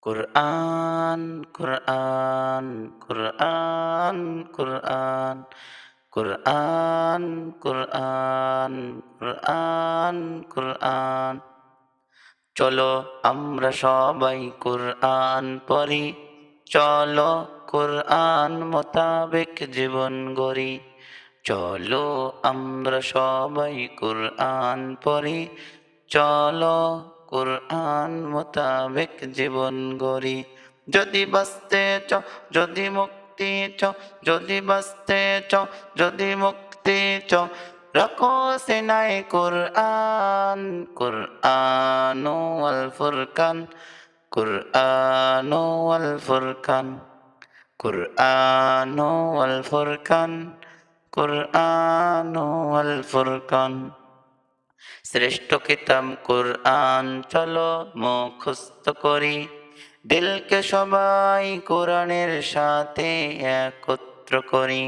কুরআন কুরআন কুরআন কুরআন কুরআন কুরআন কুরআন কুরআন চলো আমরা সবাই কুরআন পড়ি, চলো কুরআন মোতাবেক জীবন গড়ি। চলো আমরা সবাই কুরআন পড়ি, চলো কুরআন মোতাবেক জীবন গড়ি। যদি বাঁচতে চাও, যদি মুক্তি চাও, যদি বাঁচতে চাও, যদি মুক্তি চাও, রাখো সিনায় কুরআন। কুরআন ওয়াল ফুরকান, কুরআন ওয়াল ফুরকান, কুরআন ওয়াল ফুরকান, কুরআন ওয়াল ফুরকান। শ্রেষ্ঠ কিতাব কুরআন চলো মুখস্থ করি, দিলকে সবাই কোরআনের সাথে একত্র করি।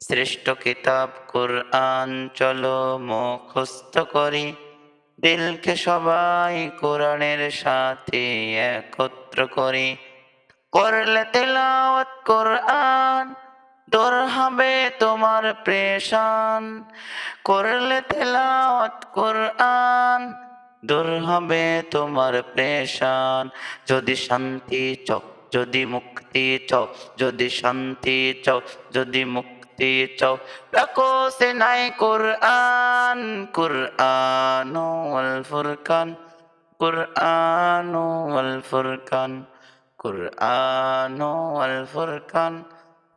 শ্রেষ্ঠ কিতাব কুরআন চলো মুখস্থ করি, দিলকে সবাই কোরআনের সাথে একত্র করি। করলে তেলাওয়াত কুরআন দূর হবে তোমার পেশান। করলে তেলাওয়াত কুরআন দূর হবে তোমার পেশান। যদি শান্তি চাও, যদি মুক্তি চাও, যদি শান্তি চাও, যদি মুক্তি চাও, রাখো সিনায় কুরআন। কুরআন ওয়াল ফুরকান, কুরআন ওয়াল ফুরকান, কুরআন ওয়াল ফুরকান,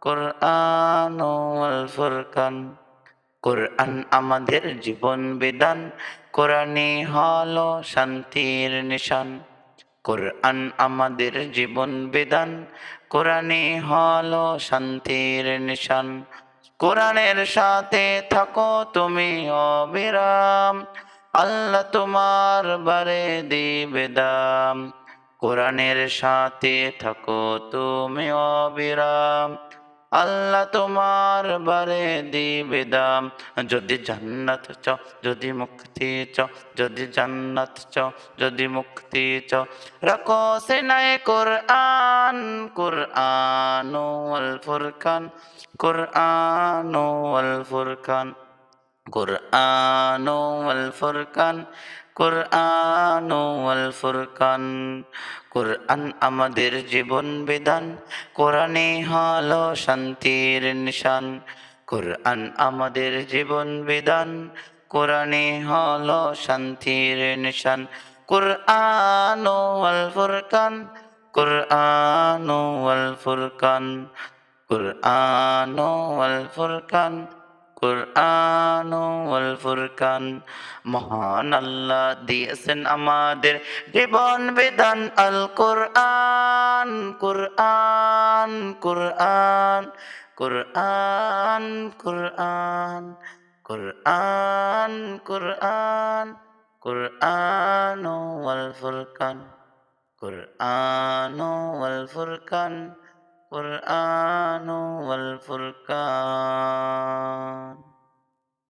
কুরআন ওয়াল ফুরকান। কুরআন আমাদের জীবন বিধান, কোরআনই হলো শান্তির নিশান। কুরআন আমাদের জীবন বিধান, কোরআনই হলো শান্তির নিশান। কোরআনের সাথে থাকো তুমি অবিরাম, আল্লাহ তোমার বারে দিবে দাম। কোরআনের সাথে থাকো তুমি অবিরাম, আল্লাহ তোমার বারে দিবে দাম। যদি জান্নাত চাও, যদি মুক্তি চাও, যদি জান্নাত চাও, যদি মুক্তি চাও, রাখো সিনায় কুরআন। কুরআন ওয়াল ফুরকান, কুরআন ওয়াল ফুরকান, কুরআন ওয়াল ফুরকান, কুরআন ওয়াল ফুরকান। কুরআন আমাদের জীবন বিধান, কোরআনই হলো শান্তির নিশান। কুরআন আমাদের জীবন বিধান, কোরআনই হলো শান্তির নিশান। কুরআন ওয়াল ফুরকান, কুরআন ওয়াল ফুরকান, কুরআন ওয়াল ফুরকান, কুরআন ওয়াল ফুরকান। মহান আল্লাহ দিয়েছেন আমাদের জীবন বিধান আল কুরআন। কুরআন কুরআন কুরআন কুরআন কুরআন কুরআন কুরআন ওয়াল ফুরকান, কুরআন ওয়াল ফুরকান, কুরআন ওয়াল ফুরকান।